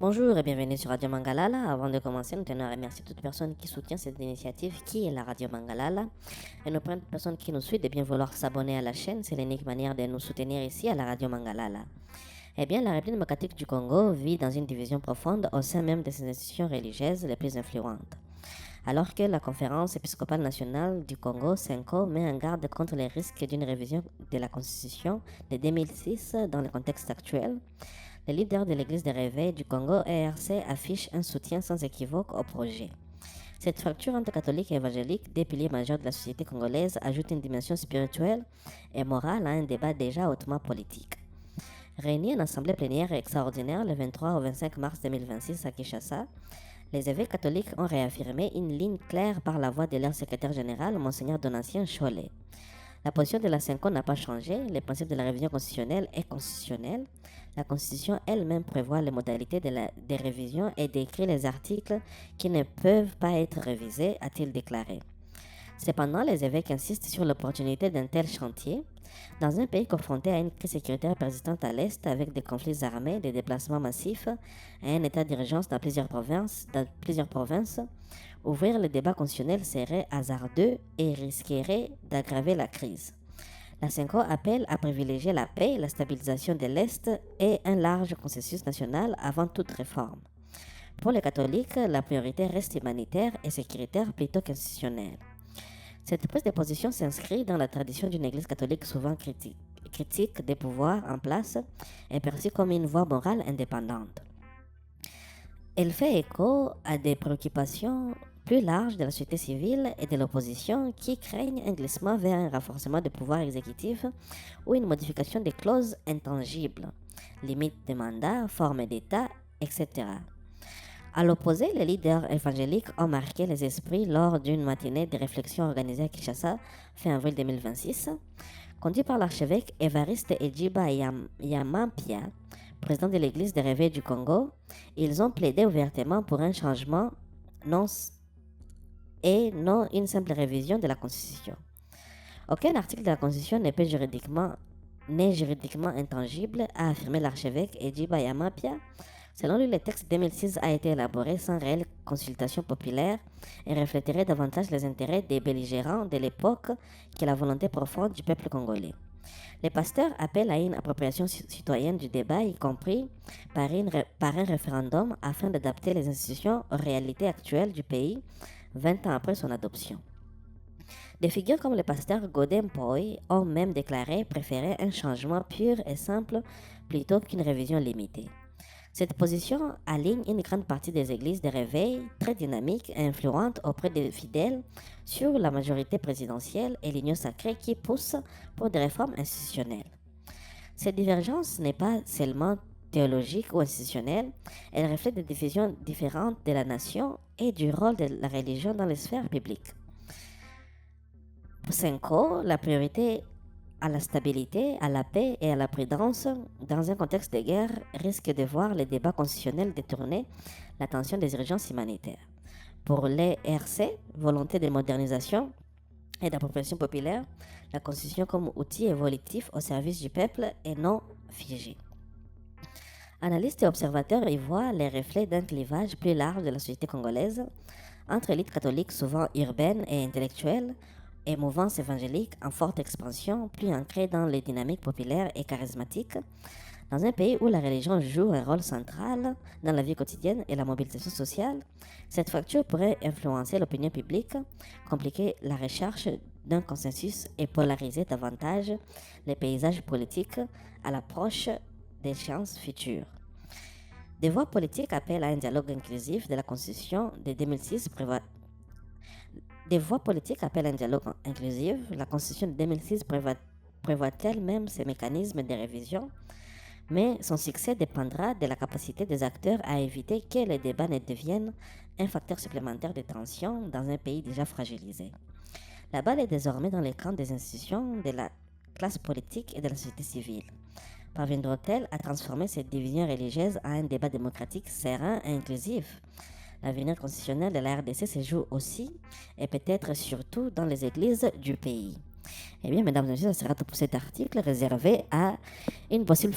Bonjour et bienvenue sur Radio Mangalala. Avant de commencer, nous tenons à remercier toute personne qui soutient cette initiative qui est la Radio Mangalala. Et nous prenons toute personne qui nous suit de bien vouloir s'abonner à la chaîne. C'est l'unique manière de nous soutenir ici à la Radio Mangalala. Eh bien, la République démocratique du Congo vit dans une division profonde au sein même de ses institutions religieuses les plus influentes. Alors que la conférence épiscopale nationale du Congo, CENCO, met en garde contre les risques d'une révision de la Constitution de 2006 dans le contexte actuel, le leader de l'Église des Réveils du Congo, ERC, affiche un soutien sans équivoque au projet. Cette fracture entre catholiques et évangéliques, des piliers majeurs de la société congolaise, ajoute une dimension spirituelle et morale à un débat déjà hautement politique. Réunis en assemblée plénière extraordinaire le 23 au 25 mars 2026 à Kinshasa, les évêques catholiques ont réaffirmé une ligne claire par la voix de leur secrétaire général, Monseigneur Donatien Cholet. La position de la CENCO n'a pas changé, le principe de la révision constitutionnelle est constitutionnel. La Constitution elle-même prévoit les modalités des révisions et décrit les articles qui ne peuvent pas être révisés, a-t-il déclaré. Cependant, les évêques insistent sur l'opportunité d'un tel chantier. Dans un pays confronté à une crise sécuritaire persistante à l'Est avec des conflits armés, des déplacements massifs et un état d'urgence dans plusieurs provinces, ouvrir le débat constitutionnel serait hasardeux et risquerait d'aggraver la crise. La CENCO appelle à privilégier la paix, la stabilisation de l'Est et un large consensus national avant toute réforme. Pour les catholiques, la priorité reste humanitaire et sécuritaire plutôt qu'institutionnelle. Cette prise de position s'inscrit dans la tradition d'une Église catholique souvent critique des pouvoirs en place et perçue comme une voie morale indépendante. Elle fait écho à des préoccupations plus larges de la société civile et de l'opposition qui craignent un glissement vers un renforcement du pouvoir exécutif ou une modification des clauses intangibles, limites de mandat, forme d'État, etc. À l'opposé, les leaders évangéliques ont marqué les esprits lors d'une matinée de réflexion organisée à Kinshasa fin avril 2026. Conduit par l'archevêque Évariste Edjiba Yamampia, président de l'Église des Réveils du Congo, ils ont plaidé ouvertement pour un changement non une simple révision de la Constitution. Aucun article de la Constitution n'est juridiquement intangible, a affirmé l'archevêque Edjiba Yamampia. Selon lui, le texte 2006 a été élaboré sans réelle consultation populaire et reflèterait davantage les intérêts des belligérants de l'époque que la volonté profonde du peuple congolais. Les pasteurs appellent à une appropriation citoyenne du débat, y compris par un référendum, afin d'adapter les institutions aux réalités actuelles du pays 20 ans après son adoption. Des figures comme le pasteur Godin Poi ont même déclaré préférer un changement pur et simple plutôt qu'une révision limitée. Cette position aligne une grande partie des églises de réveil, très dynamiques et influentes auprès des fidèles, sur la majorité présidentielle et l'union sacrée qui pousse pour des réformes institutionnelles. Cette divergence n'est pas seulement théologique ou institutionnelle, elle reflète des divisions différentes de la nation et du rôle de la religion dans les sphères publiques. Pour CENCO, la priorité à la stabilité, à la paix et à la prudence, dans un contexte de guerre, risque de voir les débats constitutionnels détourner l'attention des urgences humanitaires. Pour les RC, volonté de modernisation et d'appropriation populaire, la Constitution comme outil évolutif au service du peuple est non figée. Analystes et observateurs y voient les reflets d'un clivage plus large de la société congolaise entre élite catholique souvent urbaine et intellectuelle, et mouvance évangélique en forte expansion, plus ancrée dans les dynamiques populaires et charismatiques, dans un pays où la religion joue un rôle central dans la vie quotidienne et la mobilisation sociale. Cette fracture pourrait influencer l'opinion publique, compliquer la recherche d'un consensus et polariser davantage les paysages politiques à l'approche des chances futures. Des voix politiques appellent à un dialogue inclusif de la Constitution de 2006 Des voix politiques appellent un dialogue inclusif. La Constitution de 2006 prévoit elle-même ces mécanismes de révision, mais son succès dépendra de la capacité des acteurs à éviter que les débats ne deviennent un facteur supplémentaire de tension dans un pays déjà fragilisé. La balle est désormais dans les camps des institutions, de la classe politique et de la société civile. Parviendront-elles à transformer cette division religieuse en un débat démocratique serein et inclusif? L'avenir constitutionnel de la RDC se joue aussi et peut-être surtout dans les églises du pays. Eh bien, mesdames et messieurs, ça sera tout pour cet article réservé à une possible